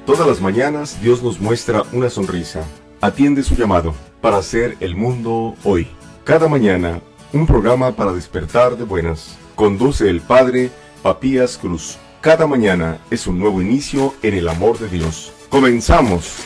Todas las mañanas Dios nos muestra una sonrisa. Atiende su llamado para hacer el mundo hoy. Cada mañana, un programa para despertar de buenas. Conduce el Padre Papías Cruz. Cada mañana es un nuevo inicio en el amor de Dios. ¡Comenzamos!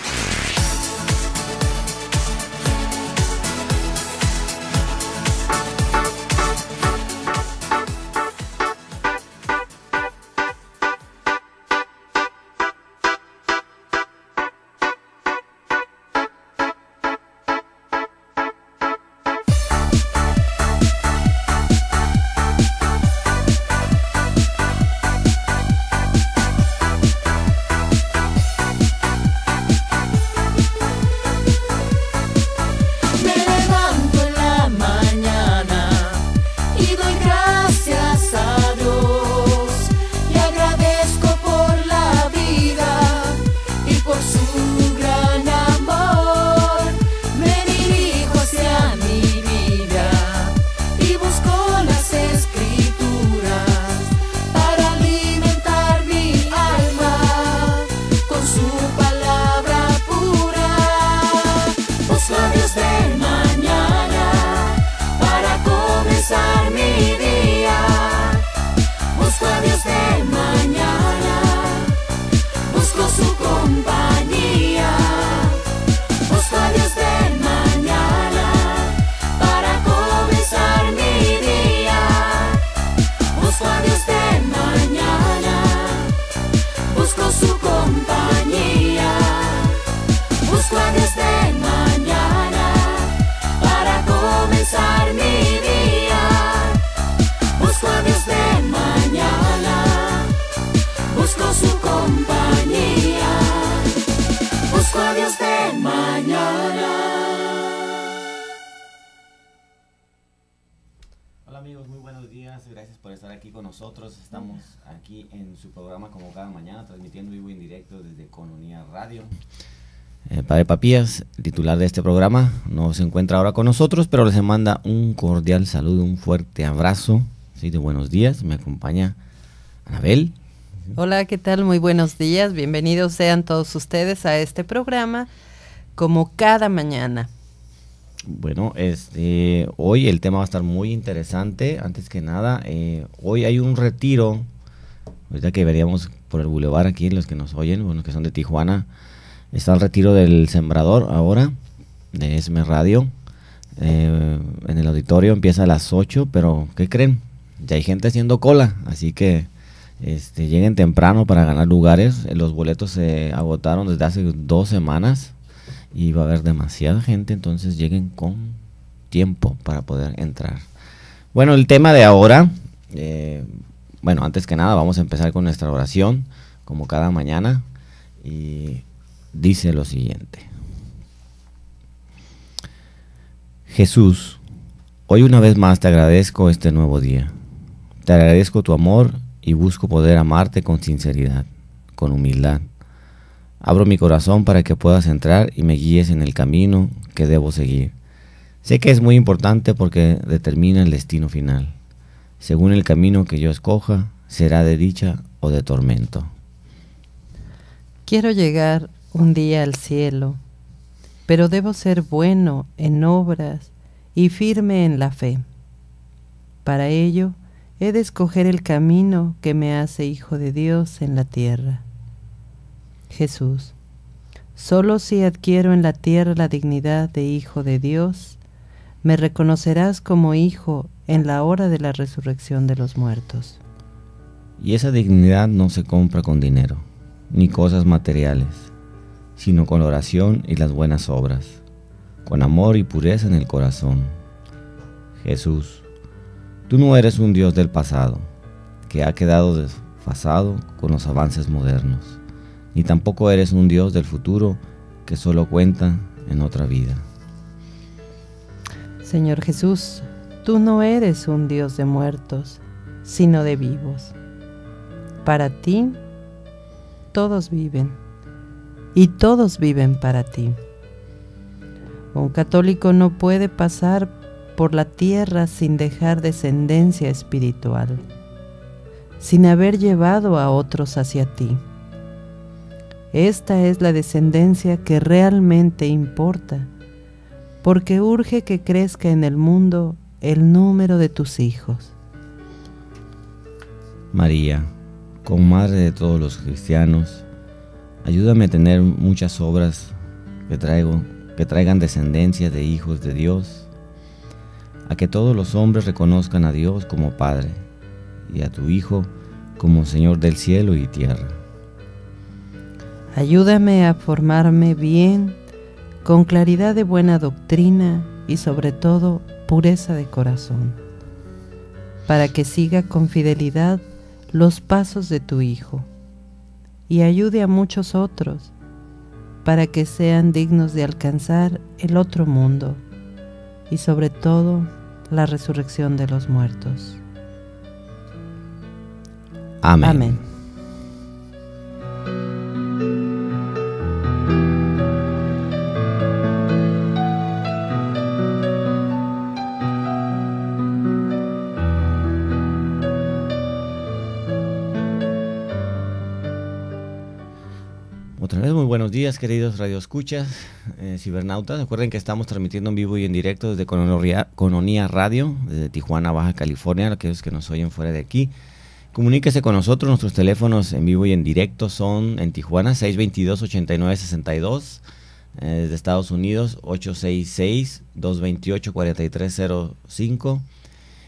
Estamos aquí en su programa como cada mañana, transmitiendo vivo y en directo desde Economía Radio. Padre Papías, titular de este programa, no se encuentra ahora con nosotros, pero les manda un cordial saludo, un fuerte abrazo, ¿sí? De buenos días. Me acompaña Anabel. Hola, ¿qué tal? Muy buenos días, bienvenidos sean todos ustedes a este programa como cada mañana. Bueno, hoy el tema va a estar muy interesante. Antes que nada, hoy hay un retiro, ahorita que veríamos por el bulevar aquí, los que nos oyen, bueno, que son de Tijuana, está el retiro del Sembrador ahora, de ESME Radio, en el auditorio, empieza a las 8, pero ¿qué creen? Ya hay gente haciendo cola, así que lleguen temprano para ganar lugares. Los boletos se agotaron desde hace 2 semanas. Y va a haber demasiada gente, entonces lleguen con tiempo para poder entrar. Bueno, el tema de ahora, antes que nada vamos a empezar con nuestra oración, como cada mañana, y dice lo siguiente. Jesús, hoy una vez más te agradezco este nuevo día. Te agradezco tu amor y busco poder amarte con sinceridad, con humildad. Abro mi corazón para que puedas entrar y me guíes en el camino que debo seguir. Sé que es muy importante porque determina el destino final. Según el camino que yo escoja, será de dicha o de tormento. Quiero llegar un día al cielo, pero debo ser bueno en obras y firme en la fe. Para ello, he de escoger el camino que me hace hijo de Dios en la tierra. Jesús, solo si adquiero en la tierra la dignidad de hijo de Dios, me reconocerás como hijo en la hora de la resurrección de los muertos. Y esa dignidad no se compra con dinero, ni cosas materiales, sino con oración y las buenas obras, con amor y pureza en el corazón. Jesús, tú no eres un Dios del pasado, que ha quedado desfasado con los avances modernos. Ni tampoco eres un Dios del futuro que solo cuenta en otra vida. Señor Jesús, tú no eres un Dios de muertos, sino de vivos. Para ti, todos viven, y todos viven para ti. Un católico no puede pasar por la tierra sin dejar descendencia espiritual. sin haber llevado a otros hacia ti. Esta es la descendencia que realmente importa, porque urge que crezca en el mundo el número de tus hijos. María, comadre de todos los cristianos, ayúdame a tener muchas obras que traigan descendencia de hijos de Dios, a que todos los hombres reconozcan a Dios como Padre y a tu Hijo como Señor del cielo y tierra. Ayúdame a formarme bien, con claridad de buena doctrina y sobre todo pureza de corazón, para que siga con fidelidad los pasos de tu Hijo y ayude a muchos otros para que sean dignos de alcanzar el otro mundo y sobre todo la resurrección de los muertos. Amén. Amén. Otra vez muy buenos días, queridos radioescuchas, cibernautas. Recuerden que estamos transmitiendo en vivo y en directo desde Cononía Radio, desde Tijuana, Baja California, aquellos que nos oyen fuera de aquí. Comuníquese con nosotros, nuestros teléfonos en vivo y en directo son en Tijuana 622-8962, desde Estados Unidos 866-228-4305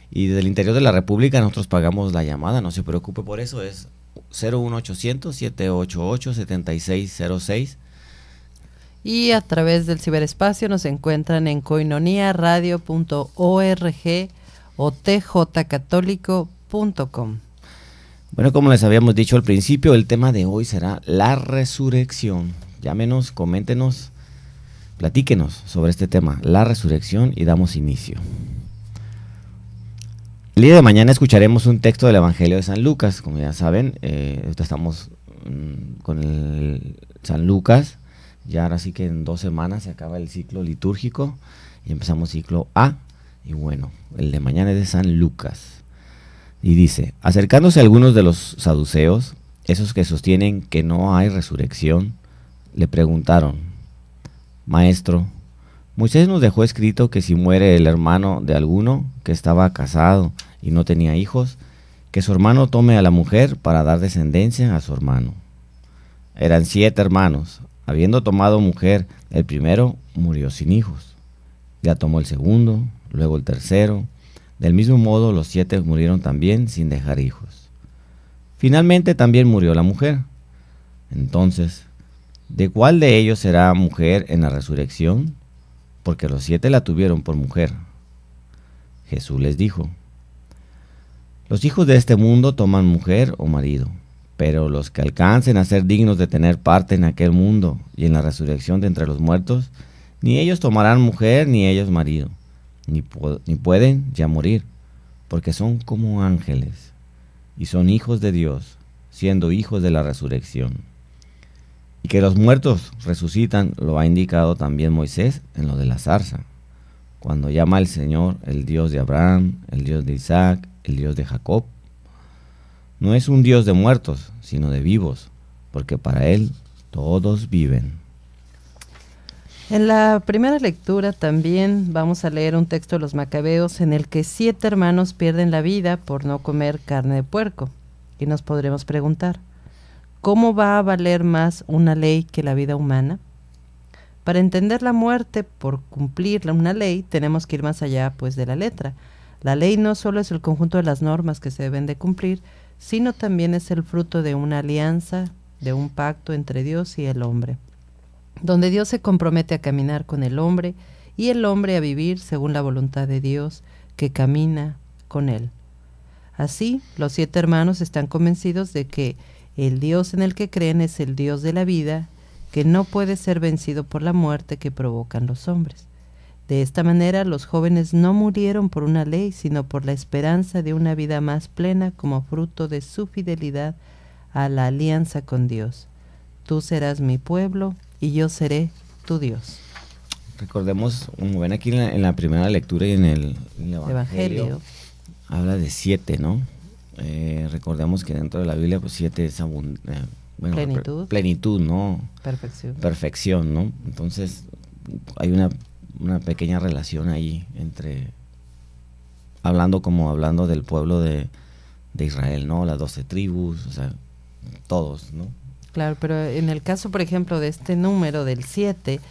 y desde el interior de la República nosotros pagamos la llamada, no se preocupe por eso, es 01800-788-7606. Y a través del ciberespacio nos encuentran en koinoniaradio.org o tjcatólico.com. Bueno, como les habíamos dicho al principio, el tema de hoy será la resurrección. Llámenos, coméntenos, platíquenos sobre este tema, la resurrección, y damos inicio. El día de mañana escucharemos un texto del Evangelio de San Lucas. Como ya saben, estamos con el San Lucas. Ya ahora sí que en 2 semanas se acaba el ciclo litúrgico y empezamos ciclo A. Y bueno, el de mañana es de San Lucas. Y dice, acercándose a algunos de los saduceos, esos que sostienen que no hay resurrección, le preguntaron, Maestro, Moisés nos dejó escrito que si muere el hermano de alguno que estaba casado y no tenía hijos, que su hermano tome a la mujer para dar descendencia a su hermano. Eran 7 hermanos. Habiendo tomado mujer, el primero murió sin hijos. Ya tomó el segundo, luego el tercero. Del mismo modo, los 7 murieron también sin dejar hijos. Finalmente también murió la mujer. Entonces, ¿de cuál de ellos será mujer en la resurrección? Porque los 7 la tuvieron por mujer. Jesús les dijo, los hijos de este mundo toman mujer o marido, pero los que alcancen a ser dignos de tener parte en aquel mundo y en la resurrección de entre los muertos, ni ellos tomarán mujer ni ellos marido, ni pueden ya morir, porque son como ángeles, y son hijos de Dios, siendo hijos de la resurrección. Y que los muertos resucitan lo ha indicado también Moisés en lo de la zarza, cuando llama al Señor el Dios de Abraham, el Dios de Isaac, el Dios de Jacob. No es un Dios de muertos, sino de vivos, porque para Él todos viven. En la primera lectura también vamos a leer un texto de los Macabeos en el que 7 hermanos pierden la vida por no comer carne de puerco. Y nos podremos preguntar, ¿cómo va a valer más una ley que la vida humana? Para entender la muerte por cumplir una ley, tenemos que ir más allá pues de la letra. La ley no solo es el conjunto de las normas que se deben de cumplir, sino también es el fruto de una alianza, de un pacto entre Dios y el hombre, donde Dios se compromete a caminar con el hombre y el hombre a vivir según la voluntad de Dios que camina con él. Así, los 7 hermanos están convencidos de que el Dios en el que creen es el Dios de la vida, que no puede ser vencido por la muerte que provocan los hombres. De esta manera, los jóvenes no murieron por una ley, sino por la esperanza de una vida más plena como fruto de su fidelidad a la alianza con Dios. Tú serás mi pueblo y yo seré tu Dios. Recordemos, como ven aquí en la primera lectura y en el Evangelio, habla de 7, ¿no? Recordemos que dentro de la Biblia, pues 7 es plenitud, ¿no? Perfección, ¿no? Entonces, hay una pequeña relación ahí entre, hablando del pueblo de Israel, ¿no? Las 12 tribus, o sea, todos, ¿no? Claro, pero en el caso, por ejemplo, de este número del 7,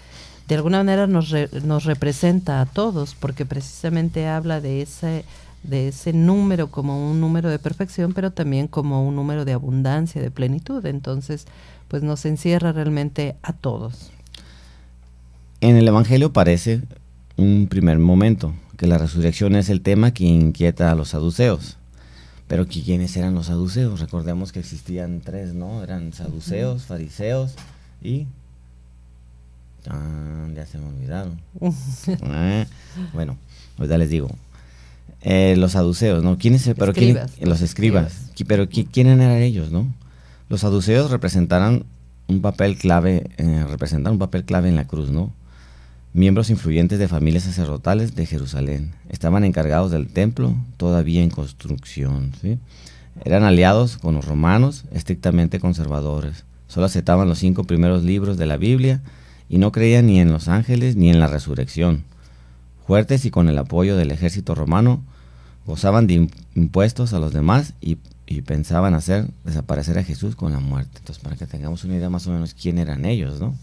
de alguna manera nos representa a todos, porque precisamente habla de ese número como un número de perfección, pero también como un número de abundancia, de plenitud. Entonces, pues nos encierra realmente a todos. En el Evangelio parece un primer momento que la resurrección es el tema que inquieta a los saduceos. Pero ¿quiénes eran los saduceos? Recordemos que existían 3, ¿no? Eran saduceos, fariseos y... ya se me olvidaron. Bueno, ahorita les digo. Los saduceos, ¿no? Los escribas. Pero ¿quiénes eran ellos, no? Los saduceos representaron un papel clave en la cruz, ¿no? Miembros influyentes de familias sacerdotales de Jerusalén. Estaban encargados del templo, todavía en construcción, ¿sí? Eran aliados con los romanos, estrictamente conservadores. Solo aceptaban los 5 primeros libros de la Biblia y no creían ni en los ángeles ni en la resurrección. Fuertes y con el apoyo del ejército romano, gozaban de impuestos a los demás y pensaban hacer desaparecer a Jesús con la muerte. Entonces, para que tengamos una idea más o menos quién eran ellos, ¿no?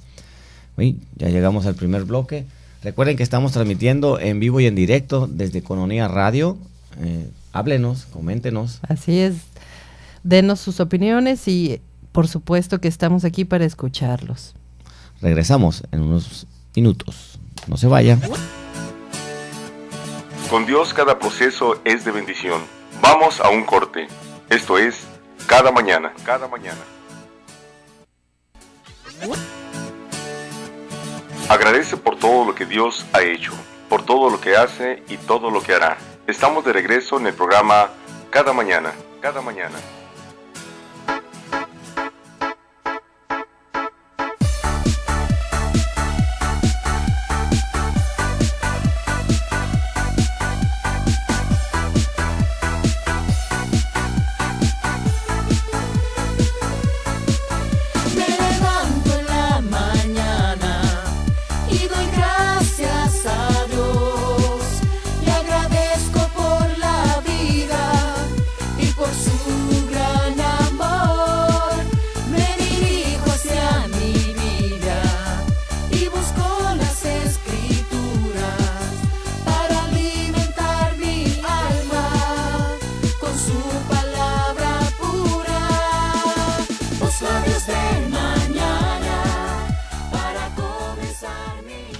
Ya llegamos al primer bloque. Recuerden que estamos transmitiendo en vivo y en directo desde Economía Radio. Háblenos, coméntenos. Así es, denos sus opiniones y por supuesto que estamos aquí para escucharlos. Regresamos en unos minutos. No se vaya. Con Dios cada proceso es de bendición. Vamos a un corte. Esto es Cada Mañana. Cada Mañana. Agradece por todo lo que Dios ha hecho, por todo lo que hace y todo lo que hará. Estamos de regreso en el programa Cada Mañana. Cada Mañana.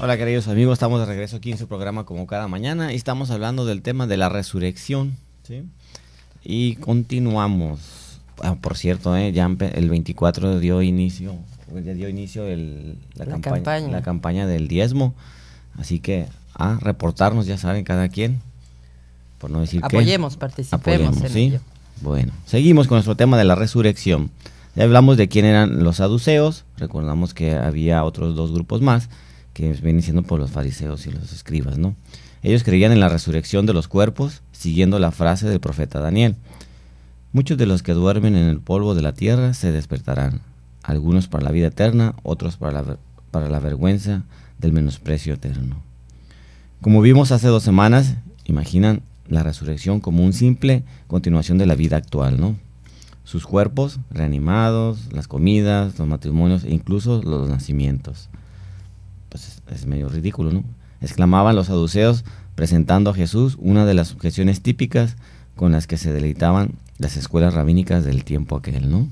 Hola queridos amigos, estamos de regreso aquí en su programa como cada mañana y estamos hablando del tema de la resurrección, ¿sí? Y continuamos. Por cierto, ya el 24 dio inicio la campaña del diezmo, así que a reportarnos, ya saben, cada quien, por no decir apoyemos, participemos en ¿sí? ello. Bueno, seguimos con nuestro tema de la resurrección. Ya hablamos de quién eran los saduceos, recordamos que había otros 2 grupos más, que vienen siendo por los fariseos y los escribas, ¿no? Ellos creían en la resurrección de los cuerpos, siguiendo la frase del profeta Daniel. Muchos de los que duermen en el polvo de la tierra se despertarán, algunos para la vida eterna, otros para la vergüenza del menosprecio eterno. Como vimos hace 2 semanas, imaginan la resurrección como un simple continuación de la vida actual, ¿no? Sus cuerpos reanimados, las comidas, los matrimonios e incluso los nacimientos. Pues es medio ridículo, ¿no? Exclamaban los saduceos, presentando a Jesús una de las objeciones típicas con las que se deleitaban las escuelas rabínicas del tiempo aquel, ¿no?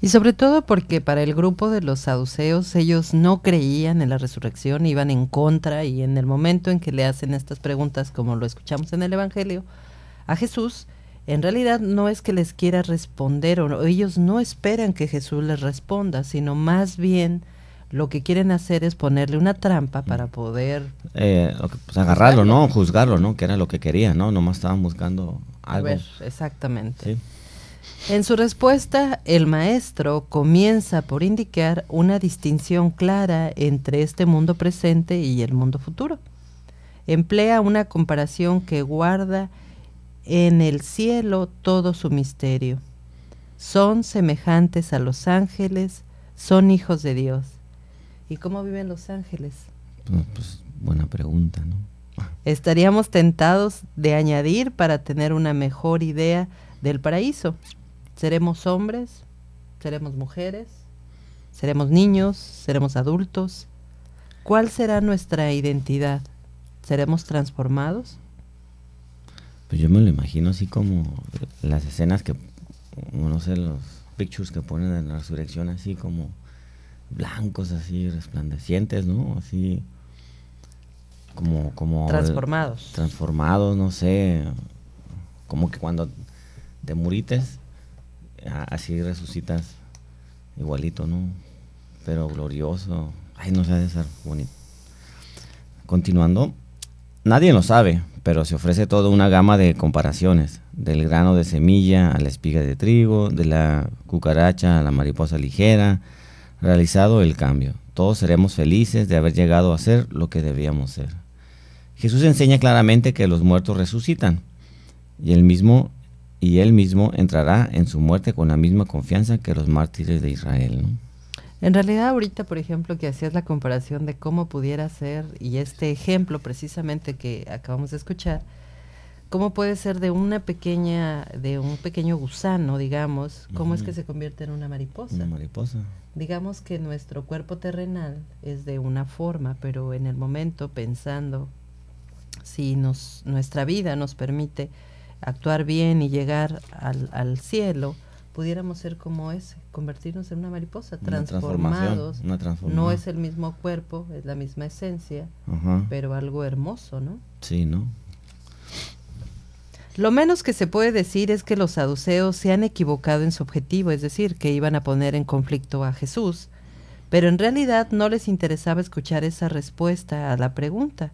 Y sobre todo porque para el grupo de los saduceos ellos no creían en la resurrección, iban en contra, y en el momento en que le hacen estas preguntas, como lo escuchamos en el Evangelio, a Jesús, en realidad no es que les quiera responder, o ellos no esperan que Jesús les responda, sino más bien lo que quieren hacer es ponerle una trampa para poder... agarrarlo, ¿no? Juzgarlo, ¿no? Que era lo que querían, ¿no? Nomás estaban buscando algo. A ver, exactamente. ¿Sí? En su respuesta, el maestro comienza por indicar una distinción clara entre este mundo presente y el mundo futuro. Emplea una comparación que guarda en el cielo todo su misterio. Son semejantes a los ángeles, son hijos de Dios. ¿Y cómo viven los ángeles? Pues buena pregunta, ¿no? Estaríamos tentados de añadir para tener una mejor idea del paraíso. ¿Seremos hombres? ¿Seremos mujeres? ¿Seremos niños? ¿Seremos adultos? ¿Cuál será nuestra identidad? ¿Seremos transformados? Pues yo me lo imagino así como las escenas que, no sé, los pictures que ponen en la resurrección, así como blancos, así resplandecientes, ¿no? Así como transformados, no sé, como que cuando te murites, así resucitas igualito, ¿no? Pero glorioso. Ay, no sé, de ser bonito. Continuando, nadie lo sabe, pero se ofrece toda una gama de comparaciones, del grano de semilla a la espiga de trigo, de la cucaracha a la mariposa ligera, realizado el cambio. Todos seremos felices de haber llegado a ser lo que debíamos ser. Jesús enseña claramente que los muertos resucitan, y él mismo entrará en su muerte con la misma confianza que los mártires de Israel, ¿no? En realidad ahorita, por ejemplo, que hacías la comparación de cómo pudiera ser, y este ejemplo precisamente que acabamos de escuchar, cómo puede ser de un pequeño gusano, digamos, cómo es que se convierte en una mariposa. Una mariposa. Digamos que nuestro cuerpo terrenal es de una forma, pero en el momento pensando, si nuestra vida nos permite actuar bien y llegar al cielo, pudiéramos ser como ese, convertirnos en una mariposa, transformados. No es el mismo cuerpo, es la misma esencia, pero algo hermoso, ¿no? Sí, ¿no? Lo menos que se puede decir es que los saduceos se han equivocado en su objetivo, es decir, que iban a poner en conflicto a Jesús, pero en realidad no les interesaba escuchar esa respuesta a la pregunta.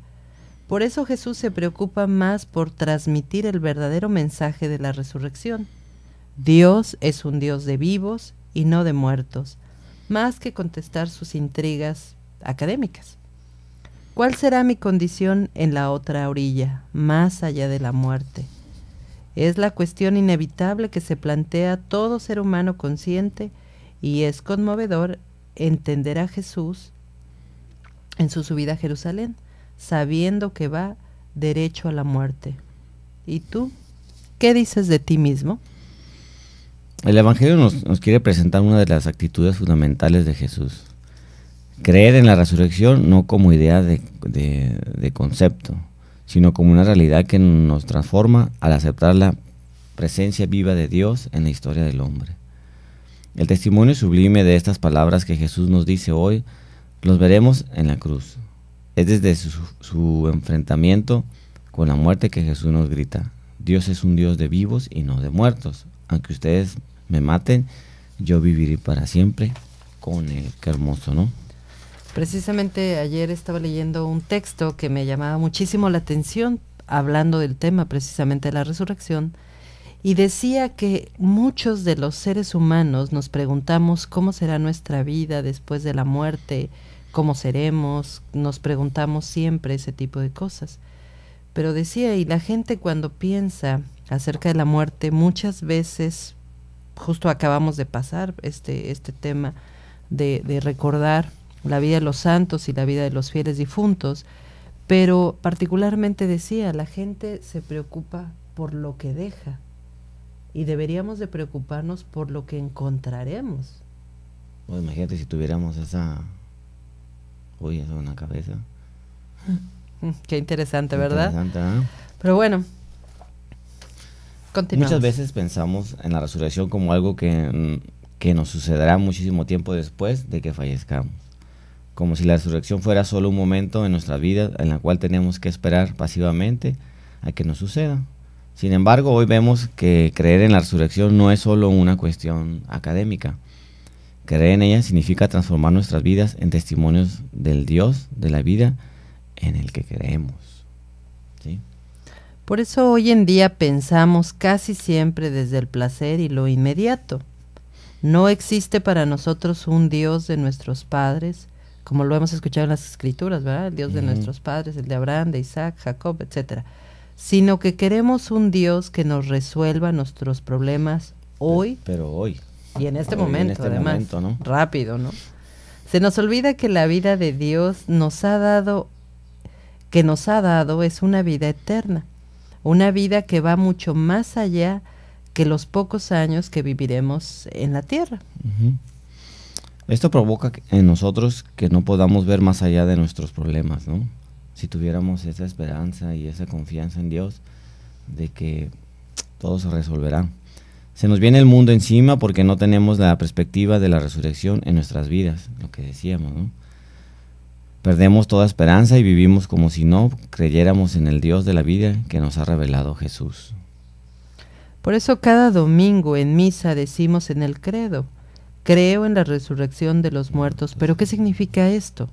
Por eso Jesús se preocupa más por transmitir el verdadero mensaje de la resurrección. Dios es un Dios de vivos y no de muertos, más que contestar sus intrigas académicas. ¿Cuál será mi condición en la otra orilla, más allá de la muerte? Es la cuestión inevitable que se plantea todo ser humano consciente, y es conmovedor entender a Jesús en su subida a Jerusalén, sabiendo que va derecho a la muerte. ¿Y tú? ¿Qué dices de ti mismo? El Evangelio nos quiere presentar una de las actitudes fundamentales de Jesús. Creer en la resurrección no como idea de concepto, sino como una realidad que nos transforma al aceptar la presencia viva de Dios en la historia del hombre. El testimonio sublime de estas palabras que Jesús nos dice hoy los veremos en la cruz. Es desde su enfrentamiento con la muerte que Jesús nos grita: Dios es un Dios de vivos y no de muertos. Aunque ustedes me maten, yo viviré para siempre con Él. Qué hermoso, ¿no? Precisamente ayer estaba leyendo un texto que me llamaba muchísimo la atención, hablando del tema precisamente de la resurrección, y decía que muchos de los seres humanos nos preguntamos cómo será nuestra vida después de la muerte, cómo seremos, nos preguntamos siempre ese tipo de cosas. Pero decía, y la gente cuando piensa acerca de la muerte, muchas veces, justo acabamos de pasar este tema de recordar la vida de los santos y la vida de los fieles difuntos, pero particularmente decía, la gente se preocupa por lo que deja, y deberíamos de preocuparnos por lo que encontraremos. Bueno, imagínate si tuviéramos esa en la cabeza. Qué interesante, ¿verdad? Interesante, ¿eh? Pero bueno, continuamos. Muchas veces pensamos en la resurrección como algo que nos sucederá muchísimo tiempo después de que fallezcamos. Como si la resurrección fuera solo un momento en nuestra vida en la cual tenemos que esperar pasivamente a que nos suceda. Sin embargo, hoy vemos que creer en la resurrección no es solo una cuestión académica. Creer en ella significa transformar nuestras vidas en testimonios del Dios de la vida en el que creemos. ¿Sí? Por eso hoy en día pensamos casi siempre desde el placer y lo inmediato. No existe para nosotros un Dios de nuestros padres, como lo hemos escuchado en las Escrituras, ¿verdad? El Dios de nuestros padres, el de Abraham, de Isaac, Jacob, etcétera, sino que queremos un Dios que nos resuelva nuestros problemas hoy. Pero hoy. Y en este Hoy, momento, en este además, momento, ¿no? rápido, ¿no? Se nos olvida que la vida de Dios nos ha dado es una vida eterna, una vida que va mucho más allá que los pocos años que viviremos en la tierra. Uh-huh. Esto provoca en nosotros que no podamos ver más allá de nuestros problemas, ¿no? Si tuviéramos esa esperanza y esa confianza en Dios de que todo se resolverá. Se nos viene el mundo encima porque no tenemos la perspectiva de la resurrección en nuestras vidas, lo que decíamos, ¿no? Perdemos toda esperanza y vivimos como si no creyéramos en el Dios de la vida que nos ha revelado Jesús. Por eso cada domingo en misa decimos en el credo: creo en la resurrección de los muertos. ¿Pero qué significa esto?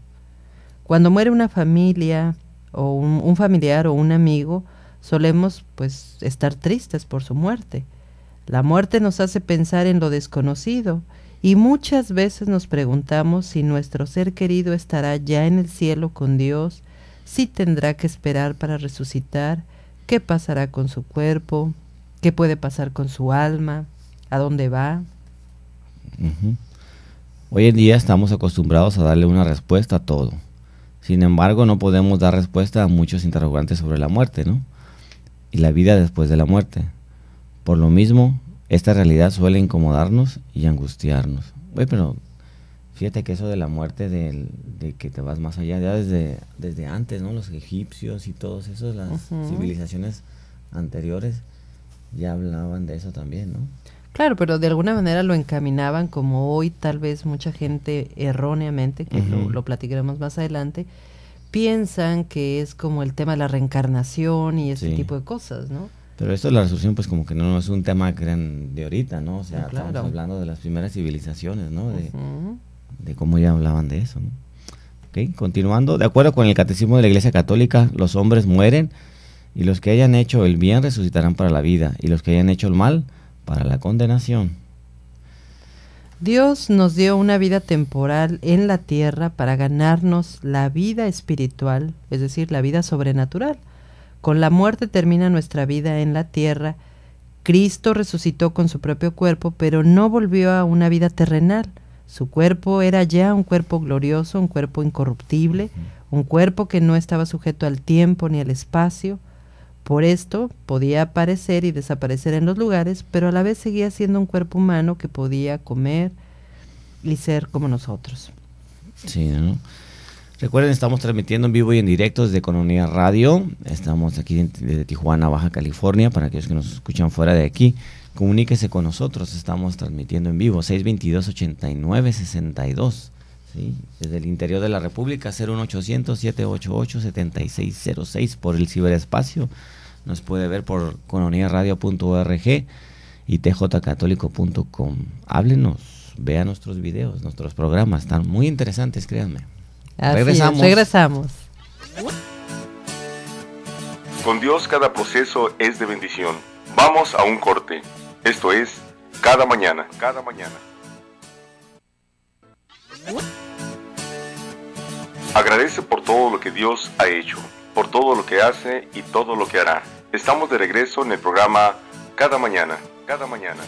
Cuando muere una familia o un familiar o un amigo, solemos pues estar tristes por su muerte. La muerte nos hace pensar en lo desconocido y muchas veces nos preguntamos si nuestro ser querido estará ya en el cielo con Dios, si tendrá que esperar para resucitar, qué pasará con su cuerpo, qué puede pasar con su alma, a dónde va. Uh-huh. Hoy en día estamos acostumbrados a darle una respuesta a todo. Sin embargo, no podemos dar respuesta a muchos interrogantes sobre la muerte, ¿no? Y la vida después de la muerte. Por lo mismo, esta realidad suele incomodarnos y angustiarnos. Oye, pero fíjate que eso de la muerte, de que te vas más allá, ya desde antes, ¿no? Los egipcios y todos esos, las civilizaciones anteriores, ya hablaban de eso también, ¿no? Claro, pero de alguna manera lo encaminaban como hoy tal vez mucha gente erróneamente, que lo platicaremos más adelante, piensan que es como el tema de la reencarnación y ese tipo de cosas, ¿no? Pero esto de la resurrección pues como que no es un tema de ahorita, ¿no? O sea, claro, estamos hablando de las primeras civilizaciones, ¿no? De cómo ya hablaban de eso, ¿no? Ok, continuando, de acuerdo con el Catecismo de la Iglesia Católica, los hombres mueren y los que hayan hecho el bien resucitarán para la vida y los que hayan hecho el mal para la condenación. Dios nos dio una vida temporal en la tierra para ganarnos la vida espiritual, es decir, la vida sobrenatural. Con la muerte termina nuestra vida en la tierra. Cristo resucitó con su propio cuerpo, pero no volvió a una vida terrenal. Su cuerpo era ya un cuerpo glorioso, un cuerpo incorruptible, un cuerpo que no estaba sujeto al tiempo ni al espacio. Por esto podía aparecer y desaparecer en los lugares, pero a la vez seguía siendo un cuerpo humano que podía comer y ser como nosotros. Sí, ¿no? Recuerden, estamos transmitiendo en vivo y en directo desde Economía Radio. Estamos aquí desde Tijuana, Baja California. Para aquellos que nos escuchan fuera de aquí, comuníquese con nosotros. Estamos transmitiendo en vivo 622-8962. ¿Sí? Desde el interior de la República, 01800-788-7606 por el ciberespacio. Nos puede ver por coloniaradio.org y tjcatólico.com. Háblenos, vea nuestros videos, nuestros programas. Están muy interesantes, créanme. Regresamos. Con Dios cada proceso es de bendición. Vamos a un corte. Esto es Cada Mañana. Cada Mañana. Agradece por todo lo que Dios ha hecho, por todo lo que hace y todo lo que hará. Estamos de regreso en el programa Cada Mañana. Cada Mañana.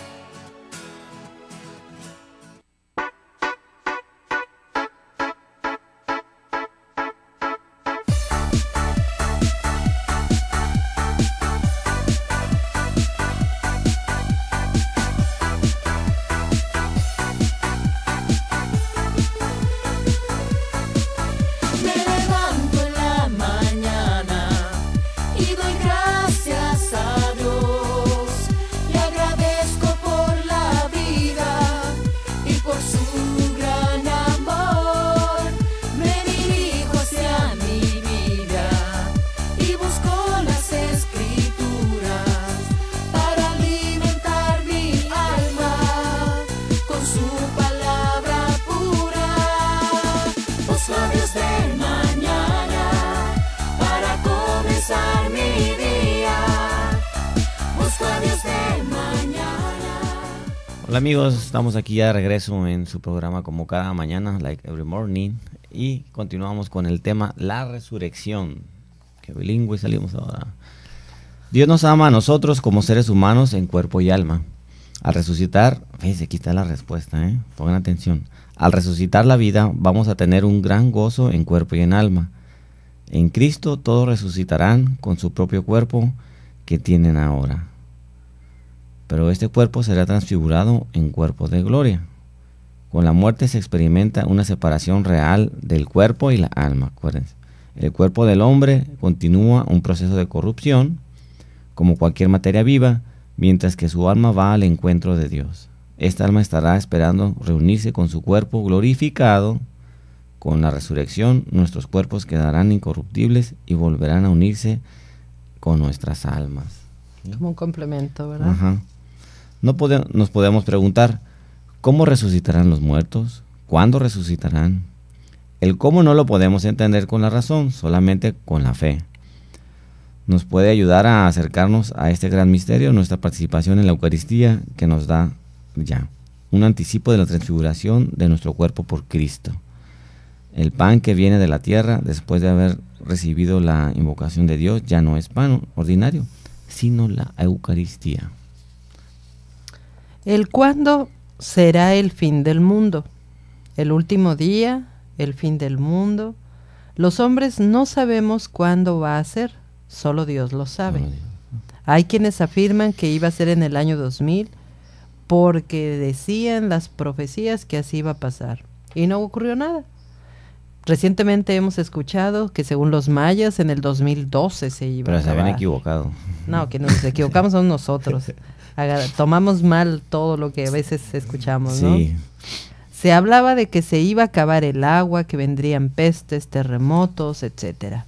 Hola amigos, estamos aquí ya de regreso en su programa como cada mañana, Like Every Morning, y continuamos con el tema la resurrección. Qué bilingüe salimos ahora. Dios nos ama a nosotros como seres humanos en cuerpo y alma. Al resucitar, fíjense, aquí está la respuesta, pongan atención. Al resucitar la vida, vamos a tener un gran gozo en cuerpo y en alma. En Cristo todos resucitarán con su propio cuerpo que tienen ahora. Pero este cuerpo será transfigurado en cuerpo de gloria. Con la muerte se experimenta una separación real del cuerpo y la alma, acuérdense. El cuerpo del hombre continúa un proceso de corrupción, como cualquier materia viva, mientras que su alma va al encuentro de Dios. Esta alma estará esperando reunirse con su cuerpo glorificado. Con la resurrección, nuestros cuerpos quedarán incorruptibles y volverán a unirse con nuestras almas. Como un complemento, ¿verdad? Ajá. Nos podemos preguntar, ¿cómo resucitarán los muertos? ¿Cuándo resucitarán? El cómo no lo podemos entender con la razón, solamente con la fe. Nos puede ayudar a acercarnos a este gran misterio nuestra participación en la Eucaristía, que nos da ya un anticipo de la transfiguración de nuestro cuerpo por Cristo. El pan que viene de la tierra después de haber recibido la invocación de Dios ya no es pan ordinario, sino la Eucaristía. ¿El cuándo será el fin del mundo? ¿El último día? ¿El fin del mundo? Los hombres no sabemos cuándo va a ser, solo Dios lo sabe. Hay quienes afirman que iba a ser en el año 2000 porque decían las profecías que así iba a pasar y no ocurrió nada. Recientemente hemos escuchado que según los mayas en el 2012 se iba a acabar. Pero se habían equivocado. No, que nos equivocamos son nosotros. Tomamos mal todo lo que a veces escuchamos, ¿no? Sí. Se hablaba de que se iba a acabar el agua, que vendrían pestes, terremotos, etcétera.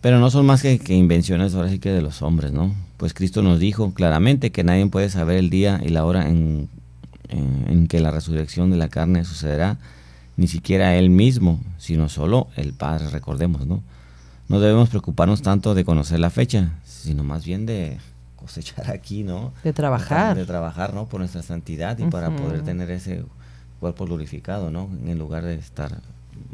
Pero no son más que invenciones ahora sí que de los hombres, ¿no? Pues Cristo nos dijo claramente que nadie puede saber el día y la hora en que la resurrección de la carne sucederá, ni siquiera Él mismo, sino solo el Padre, recordemos, ¿no? No debemos preocuparnos tanto de conocer la fecha, sino más bien de cosechar aquí, ¿no? De trabajar. De trabajar, ¿no? Por nuestra santidad y para poder tener ese cuerpo glorificado, ¿no? En lugar de estar,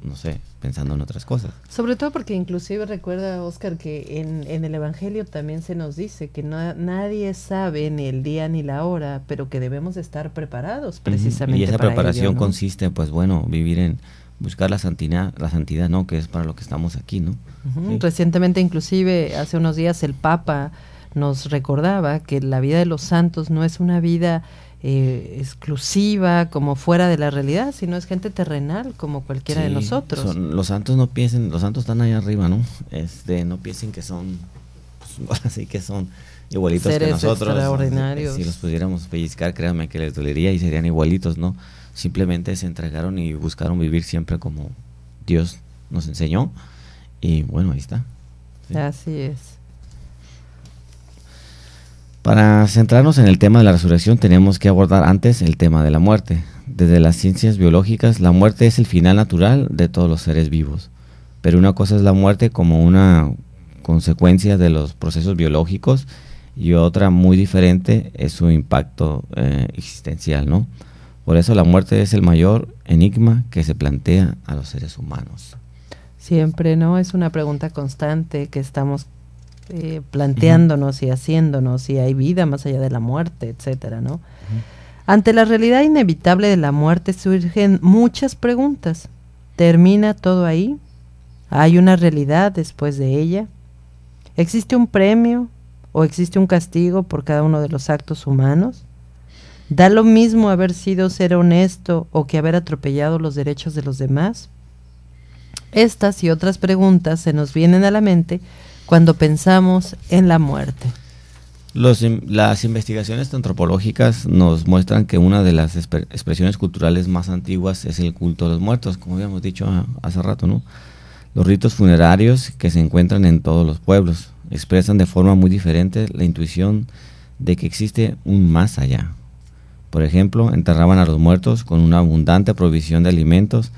no sé, pensando en otras cosas. Sobre todo porque inclusive recuerda, Oscar, que en el Evangelio también se nos dice que nadie sabe ni el día ni la hora, pero que debemos estar preparados precisamente. Y esa para preparación ello, ¿no? consiste, pues bueno, buscar la santidad, ¿no? Que es para lo que estamos aquí, ¿no? Sí. Recientemente, inclusive, hace unos días el Papa nos recordaba que la vida de los santos no es una vida exclusiva, como fuera de la realidad, sino es gente terrenal como cualquiera de nosotros. Los santos no piensen, los santos están allá arriba, ¿no? No piensen que son, pues, así que son igualitos seres que nosotros. Extraordinarios. Si los pudiéramos pellizcar, créanme que les dolería y serían igualitos, ¿no? Simplemente se entregaron y buscaron vivir siempre como Dios nos enseñó y bueno, ahí está. Sí. Así es. Para centrarnos en el tema de la resurrección tenemos que abordar antes el tema de la muerte. Desde las ciencias biológicas, la muerte es el final natural de todos los seres vivos. Pero una cosa es la muerte como una consecuencia de los procesos biológicos y otra muy diferente es su impacto existencial, ¿no? Por eso la muerte es el mayor enigma que se plantea a los seres humanos. Siempre, ¿no? Es una pregunta constante que estamos planteándonos y haciéndonos si hay vida más allá de la muerte, etcétera, ¿no? Ante la realidad inevitable de la muerte surgen muchas preguntas. ¿Termina todo ahí? ¿Hay una realidad después de ella? ¿Existe un premio o existe un castigo por cada uno de los actos humanos? ¿Da lo mismo haber sido ser honesto o que haber atropellado los derechos de los demás? Estas y otras preguntas se nos vienen a la mente cuando pensamos en la muerte. Las investigaciones antropológicas nos muestran que una de las expresiones culturales más antiguas es el culto a los muertos, como habíamos dicho hace rato, ¿no? Los ritos funerarios que se encuentran en todos los pueblos expresan de forma muy diferente la intuición de que existe un más allá. Por ejemplo, enterraban a los muertos con una abundante provisión de alimentos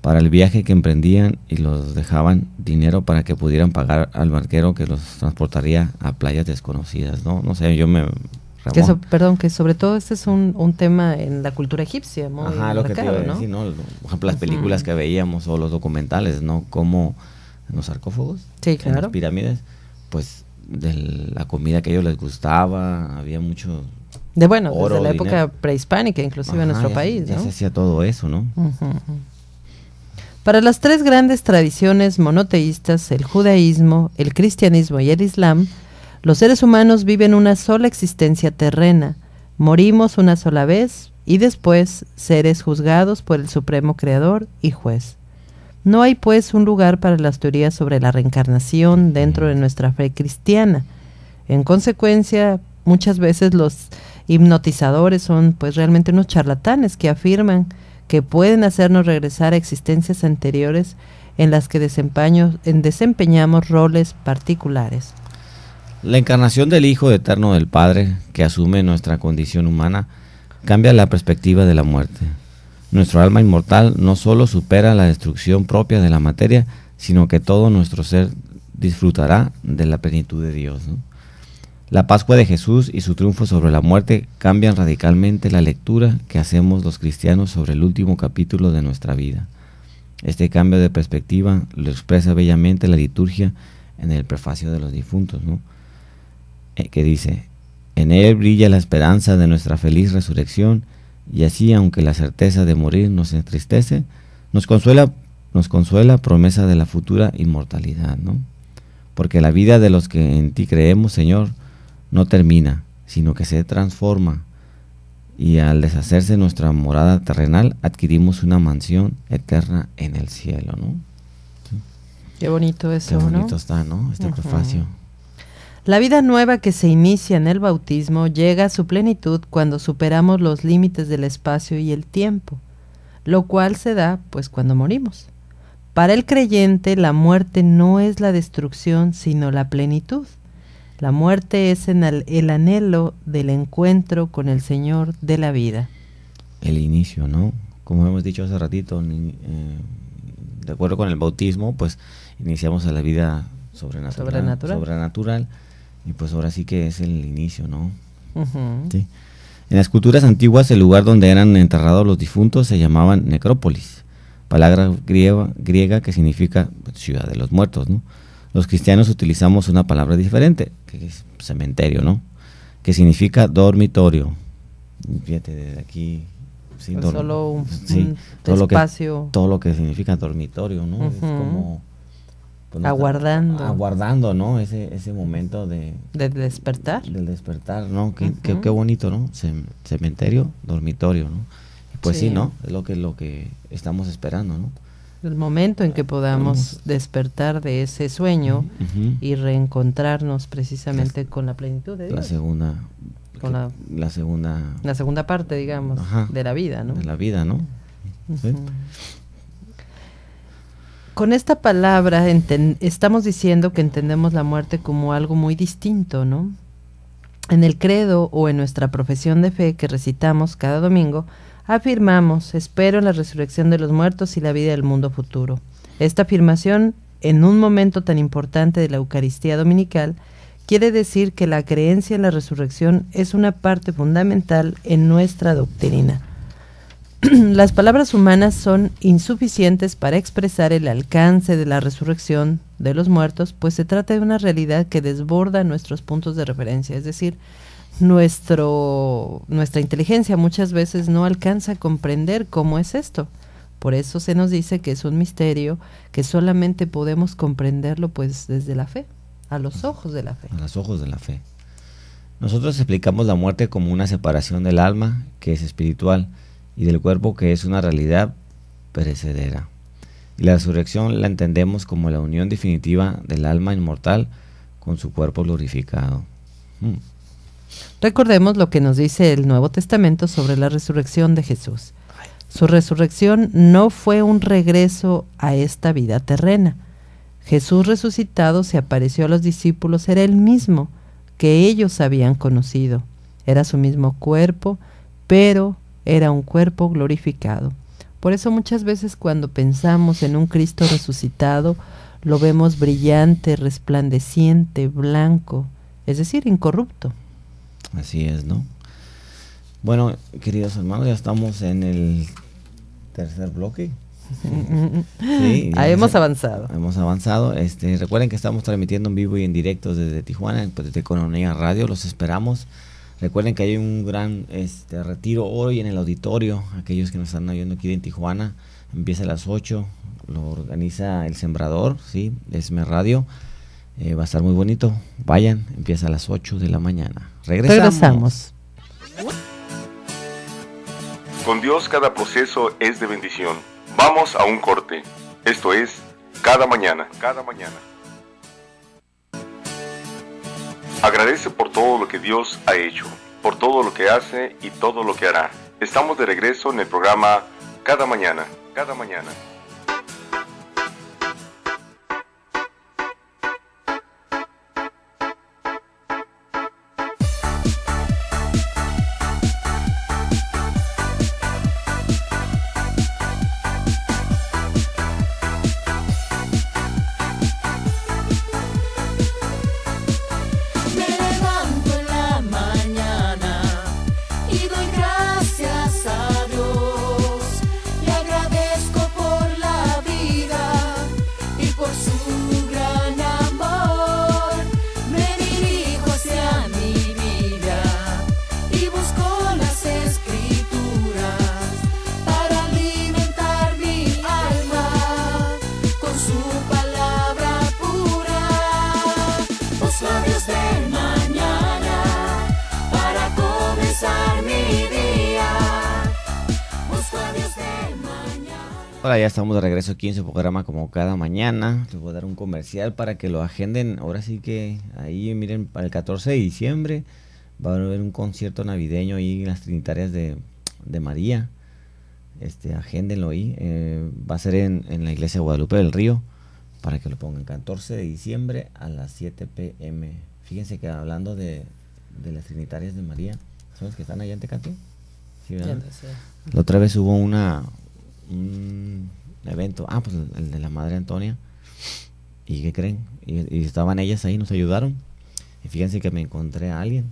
para el viaje que emprendían y los dejaban dinero para que pudieran pagar al barquero que los transportaría a playas desconocidas, ¿no? No sé, yo me... que sobre todo este es un tema en la cultura egipcia muy marcado, lo que te iba a decir, ¿no? Por ejemplo, las películas que veíamos o los documentales, ¿no? Como en los sarcófagos, sí, claro, en las pirámides, pues de la comida que a ellos les gustaba, había mucho oro, desde la dinero. época prehispánica, inclusive en nuestro país, ya ¿no? se hacía todo eso, ¿no? Para las tres grandes tradiciones monoteístas, el judaísmo, el cristianismo y el islam, los seres humanos viven una sola existencia terrena, morimos una sola vez y después seres juzgados por el Supremo Creador y Juez. No hay pues un lugar para las teorías sobre la reencarnación dentro de nuestra fe cristiana. En consecuencia, muchas veces los hipnotizadores son pues realmente unos charlatanes que afirman que pueden hacernos regresar a existencias anteriores en las que desempeñamos roles particulares. La encarnación del Hijo Eterno del Padre, que asume nuestra condición humana, cambia la perspectiva de la muerte. Nuestro alma inmortal no solo supera la destrucción propia de la materia, sino que todo nuestro ser disfrutará de la plenitud de Dios, ¿no? La Pascua de Jesús y su triunfo sobre la muerte cambian radicalmente la lectura que hacemos los cristianos sobre el último capítulo de nuestra vida. Este cambio de perspectiva lo expresa bellamente la liturgia en el prefacio de los difuntos, ¿no? Que dice: en él brilla la esperanza de nuestra feliz resurrección, y así, aunque la certeza de morir nos entristece, nos consuela promesa de la futura inmortalidad, ¿no? Porque la vida de los que en ti creemos, Señor, no termina, sino que se transforma, y al deshacerse nuestra morada terrenal, adquirimos una mansión eterna en el cielo, ¿no? ¿Sí? Qué bonito eso, ¿no? Qué bonito está, ¿no? Este prefacio. La vida nueva que se inicia en el bautismo llega a su plenitud cuando superamos los límites del espacio y el tiempo, lo cual se da pues cuando morimos. Para el creyente, la muerte no es la destrucción, sino la plenitud. La muerte es el anhelo del encuentro con el Señor de la vida. El inicio, ¿no? Como hemos dicho hace ratito, de acuerdo con el bautismo, pues iniciamos a la vida sobrenatural, y pues ahora sí que es el inicio, ¿no? Sí. En las culturas antiguas, el lugar donde eran enterrados los difuntos se llamaban necrópolis, palabra griega que significa ciudad de los muertos, ¿no? Los cristianos utilizamos una palabra diferente, que es cementerio, ¿no? Que significa dormitorio. Fíjate, desde aquí... Sí, solo un espacio. Todo lo que significa dormitorio, ¿no? Es como... Pues aguardando, ¿no? Ese momento de despertar. Del despertar, ¿no? Qué bonito, ¿no? Cementerio, dormitorio, ¿no? Y pues sí, ¿no? Es lo que estamos esperando, ¿no? El momento en que podamos despertar de ese sueño y reencontrarnos precisamente con la plenitud de Dios. La segunda parte, digamos, de la vida, ¿no? De la vida, ¿no? ¿Sí? Con esta palabra estamos diciendo que entendemos la muerte como algo muy distinto, ¿no? En el credo o en nuestra profesión de fe que recitamos cada domingo, afirmamos: espero en la resurrección de los muertos y la vida del mundo futuro. Esta afirmación, en un momento tan importante de la Eucaristía dominical, quiere decir que la creencia en la resurrección es una parte fundamental en nuestra doctrina. Las palabras humanas son insuficientes para expresar el alcance de la resurrección de los muertos, pues se trata de una realidad que desborda nuestros puntos de referencia, es decir, nuestra inteligencia muchas veces no alcanza a comprender cómo es esto. Por eso se nos dice que es un misterio que solamente podemos comprenderlo pues desde la fe, a los ojos de la fe. A los ojos de la fe. Nosotros explicamos la muerte como una separación del alma, que es espiritual, y del cuerpo, que es una realidad perecedera. Y la resurrección la entendemos como la unión definitiva del alma inmortal con su cuerpo glorificado. Recordemos lo que nos dice el Nuevo Testamento sobre la resurrección de Jesús. Su resurrección no fue un regreso a esta vida terrena. Jesús resucitado se apareció a los discípulos, era el mismo que ellos habían conocido. Era su mismo cuerpo, pero era un cuerpo glorificado. Por eso muchas veces cuando pensamos en un Cristo resucitado, lo vemos brillante, resplandeciente, blanco, es decir, incorrupto. Así es, ¿no? Bueno, queridos hermanos, ya estamos en el tercer bloque. Sí, hemos avanzado. Hemos avanzado. Recuerden que estamos transmitiendo en vivo y en directo desde Tijuana, pues desde Economía Radio. Los esperamos. Recuerden que hay un gran retiro hoy en el auditorio. Aquellos que nos están oyendo aquí en Tijuana, empieza a las 8. Lo organiza El Sembrador, ¿sí? Esme Radio. Va a estar muy bonito. Vayan, empieza a las 8 de la mañana. Regresamos. Con Dios cada proceso es de bendición. Vamos a un corte. Esto es Cada Mañana. Cada Mañana. Agradece por todo lo que Dios ha hecho, por todo lo que hace y todo lo que hará. Estamos de regreso en el programa Cada Mañana. Cada Mañana. Hola, ya estamos de regreso aquí en su programa Como Cada Mañana. Les voy a dar un comercial para que lo agenden. Ahora sí que ahí, miren, para el 14 de diciembre va a haber un concierto navideño ahí en las Trinitarias de María. Agéndenlo ahí. Va a ser en la iglesia de Guadalupe del Río, para que lo pongan. 14 de diciembre a las 7 p.m. Fíjense que hablando de las Trinitarias de María, ¿son los que están allá en Tecate? Sí, ¿verdad? La otra vez hubo un evento, pues el de la Madre Antonia. ¿Y qué creen? Y estaban ellas ahí, nos ayudaron. Y fíjense que me encontré a alguien.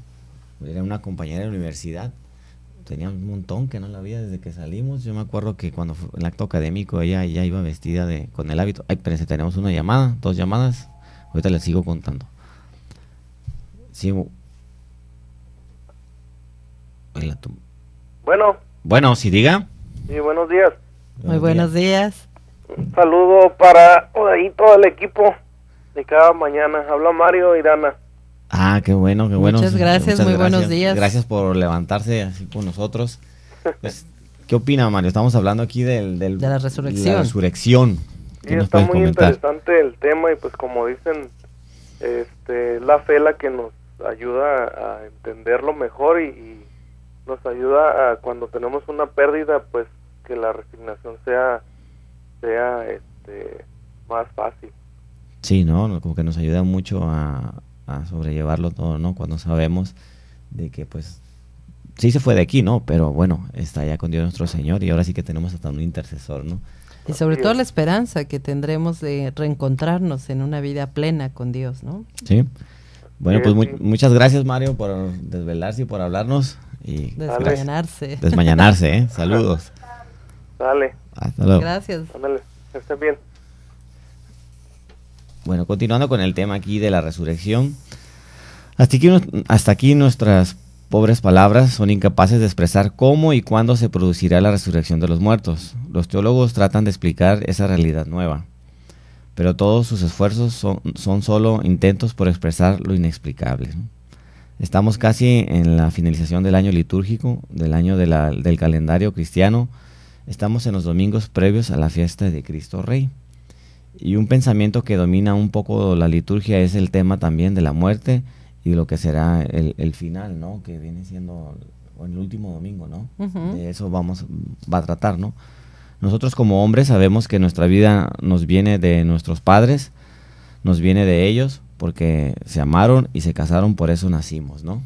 Era una compañera de la universidad. Tenía un montón que no la veía desde que salimos. Yo me acuerdo que cuando fue el acto académico ella ya iba vestida con el hábito. Ay, pero tenemos una llamada, 2 llamadas. Ahorita les sigo contando. Sí. Bueno, sí, diga. Sí, buenos días. Muy buenos días. Un saludo para ahí todo el equipo de Cada Mañana. Habla Mario y Dana. Qué bueno, qué bueno. Muchas gracias, muy buenos días. Gracias por levantarse así con nosotros. Pues, ¿qué opina, Mario? Estamos hablando aquí de la resurrección. La resurrección. Sí, está muy interesante el tema y pues como dicen, la fe la que nos ayuda a entenderlo mejor y nos ayuda a cuando tenemos una pérdida, pues que la resignación sea más fácil. Sí, ¿no? Como que nos ayuda mucho a sobrellevarlo todo, ¿no? Cuando sabemos de que, pues, sí se fue de aquí, ¿no? Pero bueno, está allá con Dios nuestro Señor y ahora sí que tenemos hasta un intercesor, ¿no? Y sobre todo la esperanza que tendremos de reencontrarnos en una vida plena con Dios, ¿no? Sí. Bueno, pues muchas gracias, Mario, por desvelarse y por hablarnos. Y desmañanarse, ¿eh? Saludos. Dale. Hasta luego. Gracias. Ándale, esté bien. Bueno, continuando con el tema aquí de la resurrección. Hasta aquí nuestras pobres palabras son incapaces de expresar cómo y cuándo se producirá la resurrección de los muertos. Los teólogos tratan de explicar esa realidad nueva, pero todos sus esfuerzos son solo intentos por expresar lo inexplicable, ¿no? Estamos casi en la finalización del año litúrgico, del año del calendario cristiano. Estamos en los domingos previos a la fiesta de Cristo Rey. Y un pensamiento que domina un poco la liturgia es el tema también de la muerte y de lo que será el final, ¿no? Que viene siendo el último domingo, ¿no? Uh-huh. De eso va a tratar, ¿no? Nosotros como hombres sabemos que nuestra vida nos viene de nuestros padres, nos viene de ellos, porque se amaron y se casaron, por eso nacimos, ¿no?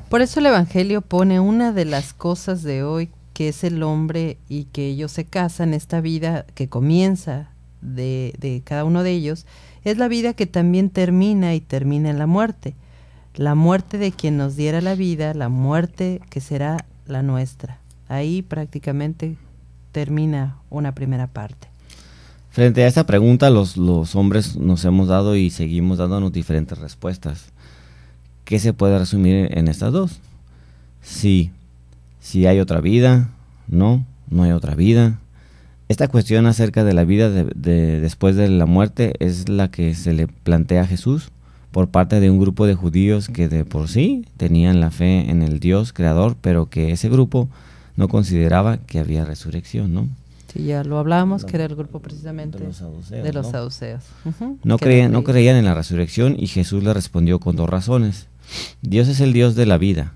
Por eso el Evangelio pone una de las cosas de hoy, que es el hombre y que ellos se casan, esta vida que comienza de cada uno de ellos, es la vida que también termina en la muerte de quien nos diera la vida, la muerte que será la nuestra. Ahí prácticamente termina una primera parte. Frente a esta pregunta, los hombres nos hemos dado y seguimos dándonos diferentes respuestas. ¿Qué se puede resumir en estas dos? Sí hay otra vida, no hay otra vida. Esta cuestión acerca de la vida después de la muerte es la que se le plantea a Jesús por parte de un grupo de judíos que de por sí tenían la fe en el Dios creador, pero que ese grupo no consideraba que había resurrección, ¿no? Sí, ya lo hablábamos, que era el grupo precisamente de los saduceos. Uh-huh. No creían en la resurrección, y Jesús le respondió con dos razones. Dios es el Dios de la vida.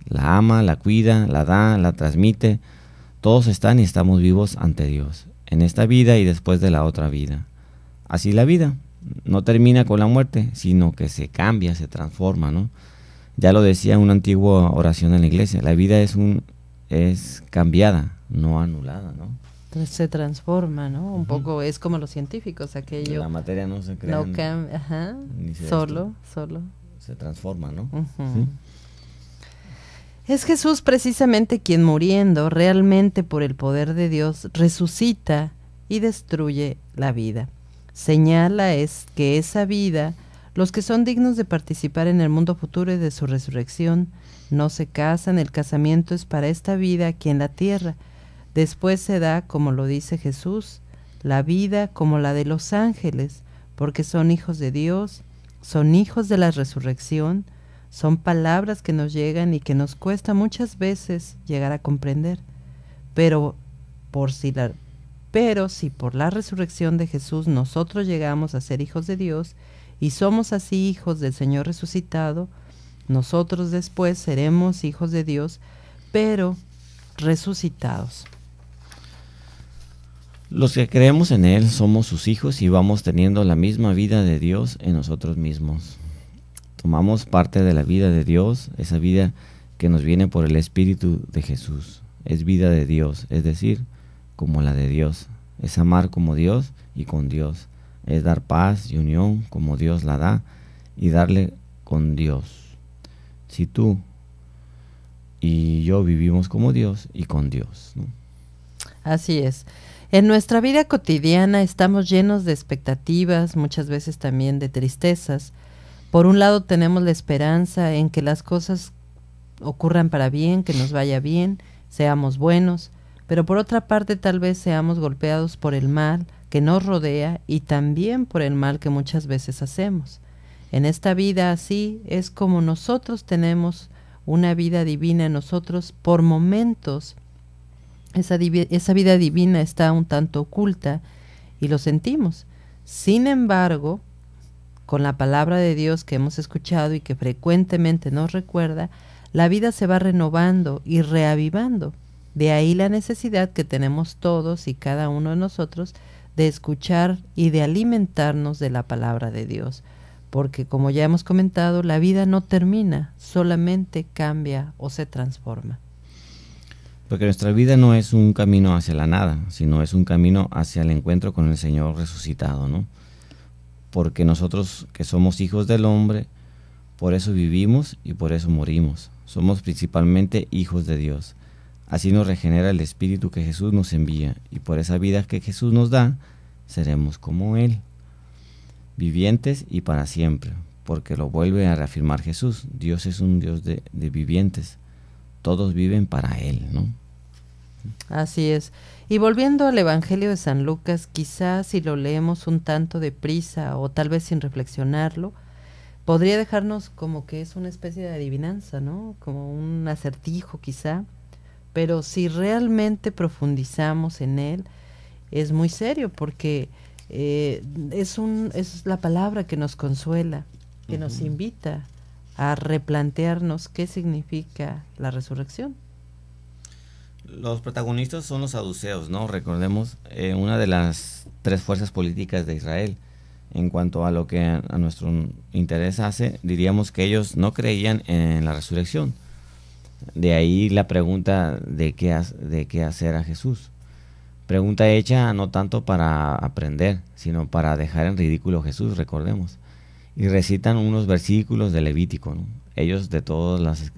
La ama, la cuida, la da, la transmite. Todos están y estamos vivos ante Dios, en esta vida y después de la otra vida. Así la vida no termina con la muerte, sino que se cambia, se transforma, ¿no? Ya lo decía una antigua oración en la iglesia, la vida es cambiada, no anulada, ¿no? Entonces se transforma, ¿no? Un poco es como los científicos, aquello. La materia no se crea. No cambia, solo. Se transforma, ¿no? ¿Sí? Es Jesús precisamente quien, muriendo realmente por el poder de Dios, resucita y destruye la vida. Señala es que esa vida, los que son dignos de participar en el mundo futuro y de su resurrección, no se casan, el casamiento es para esta vida aquí en la tierra. Después se da, como lo dice Jesús, la vida como la de los ángeles, porque son hijos de Dios, son hijos de la resurrección. Son palabras que nos llegan y que nos cuesta muchas veces llegar a comprender. Pero si por la resurrección de Jesús nosotros llegamos a ser hijos de Dios y somos así hijos del Señor resucitado, nosotros después seremos hijos de Dios, pero resucitados. Los que creemos en Él somos sus hijos y vamos teniendo la misma vida de Dios en nosotros mismos. Tomamos parte de la vida de Dios, esa vida que nos viene por el Espíritu de Jesús. Es vida de Dios, es decir, como la de Dios. Es amar como Dios y con Dios. Es dar paz y unión como Dios la da y darle con Dios. Si tú y yo vivimos como Dios y con Dios, ¿no? Así es. En nuestra vida cotidiana estamos llenos de expectativas, muchas veces también de tristezas. Por un lado tenemos la esperanza en que las cosas ocurran para bien, que nos vaya bien, seamos buenos, pero por otra parte tal vez seamos golpeados por el mal que nos rodea y también por el mal que muchas veces hacemos. En esta vida así es como nosotros tenemos una vida divina en nosotros por momentos. Esa vida divina está un tanto oculta y lo sentimos. Sin embargo, con la palabra de Dios que hemos escuchado y que frecuentemente nos recuerda, la vida se va renovando y reavivando. De ahí la necesidad que tenemos todos y cada uno de nosotros de escuchar y de alimentarnos de la palabra de Dios. Porque como ya hemos comentado, la vida no termina, solamente cambia o se transforma. Porque nuestra vida no es un camino hacia la nada, sino es un camino hacia el encuentro con el Señor resucitado, ¿no? Porque nosotros que somos hijos del hombre, por eso vivimos y por eso morimos. Somos principalmente hijos de Dios. Así nos regenera el Espíritu que Jesús nos envía, y por esa vida que Jesús nos da, seremos como Él, vivientes y para siempre, porque lo vuelve a reafirmar Jesús. Dios es un Dios de vivientes. Todos viven para Él, ¿no? Así es. Y volviendo al Evangelio de San Lucas, quizás si lo leemos un tanto deprisa o tal vez sin reflexionarlo, podría dejarnos como que es una especie de adivinanza, ¿no? Como un acertijo quizá, pero si realmente profundizamos en él, es muy serio porque es la palabra que nos consuela, que nos invita a replantearnos qué significa la resurrección. Los protagonistas son los saduceos, ¿no? Recordemos, una de las tres fuerzas políticas de Israel. En cuanto a lo que a nuestro interés hace, diríamos que ellos no creían en la resurrección. De ahí la pregunta de qué hacer a Jesús. Pregunta hecha no tanto para aprender, sino para dejar en ridículo a Jesús, recordemos. Y recitan unos versículos de Levítico, ¿no? Ellos de todas las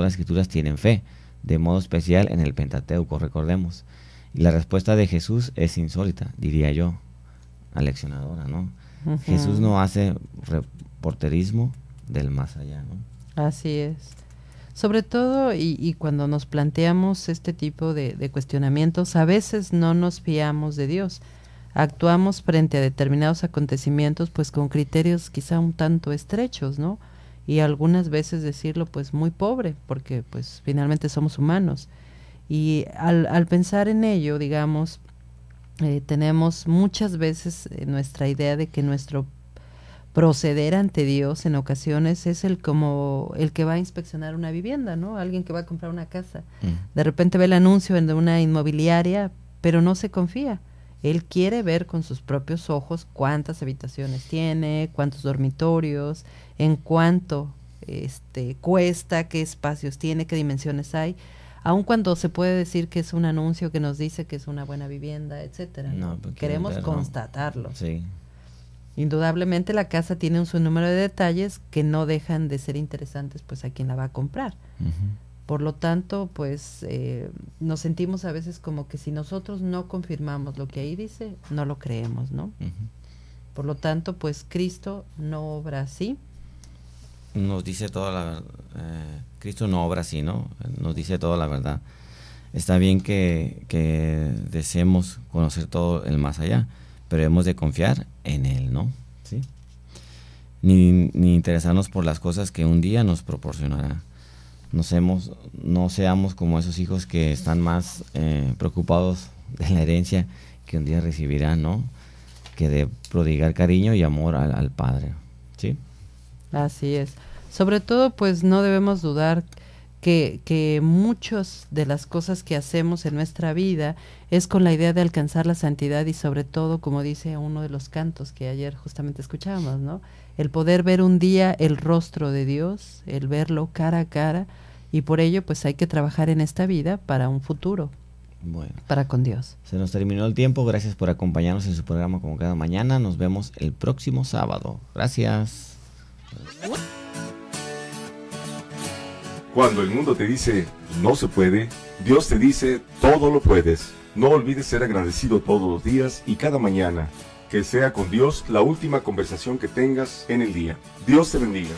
escrituras tienen fe. de modo especial en el Pentateuco, recordemos. Y la respuesta de Jesús es insólita, diría yo, aleccionadora, ¿no? Jesús no hace reporterismo del más allá, ¿no? Así es. Sobre todo, y cuando nos planteamos este tipo de cuestionamientos, a veces no nos fiamos de Dios. Actuamos frente a determinados acontecimientos pues con criterios quizá un tanto estrechos, ¿no? Y algunas veces decirlo pues muy pobre, porque pues finalmente somos humanos. Y al pensar en ello, digamos, tenemos muchas veces nuestra idea de que nuestro proceder ante Dios en ocasiones es como el que va a inspeccionar una vivienda, ¿no? Alguien que va a comprar una casa. De repente ve el anuncio de una inmobiliaria, pero no se confía. Él quiere ver con sus propios ojos cuántas habitaciones tiene, cuántos dormitorios, en cuánto cuesta, qué espacios tiene, qué dimensiones hay, aun cuando se puede decir que es un anuncio que nos dice que es una buena vivienda, etcétera. No, queremos constatarlo. Sí. Indudablemente la casa tiene un sinnúmero de detalles que no dejan de ser interesantes pues a quien la va a comprar. Por lo tanto, pues nos sentimos a veces como que si nosotros no confirmamos lo que ahí dice, no lo creemos, ¿no? Por lo tanto, pues Cristo no obra así. Nos dice toda la Cristo no obra así, ¿no? Nos dice toda la verdad. Está bien que deseemos conocer todo el más allá, pero hemos de confiar en Él, ¿no? ¿Sí? Ni interesarnos por las cosas que un día nos proporcionará. No seamos como esos hijos que están más preocupados de la herencia que un día recibirán, ¿no? Que de prodigar cariño y amor al Padre, ¿sí? Así es. Sobre todo, pues no debemos dudar que muchas de las cosas que hacemos en nuestra vida es con la idea de alcanzar la santidad y sobre todo, como dice uno de los cantos que ayer justamente escuchábamos, ¿no? El poder ver un día el rostro de Dios, el verlo cara a cara, y por ello pues hay que trabajar en esta vida para un futuro, para con Dios. Se nos terminó el tiempo, gracias por acompañarnos en su programa como cada mañana, nos vemos el próximo sábado. Gracias. Cuando el mundo te dice no se puede, Dios te dice todo lo puedes. No olvides ser agradecido todos los días y cada mañana. Que sea con Dios la última conversación que tengas en el día. Dios te bendiga.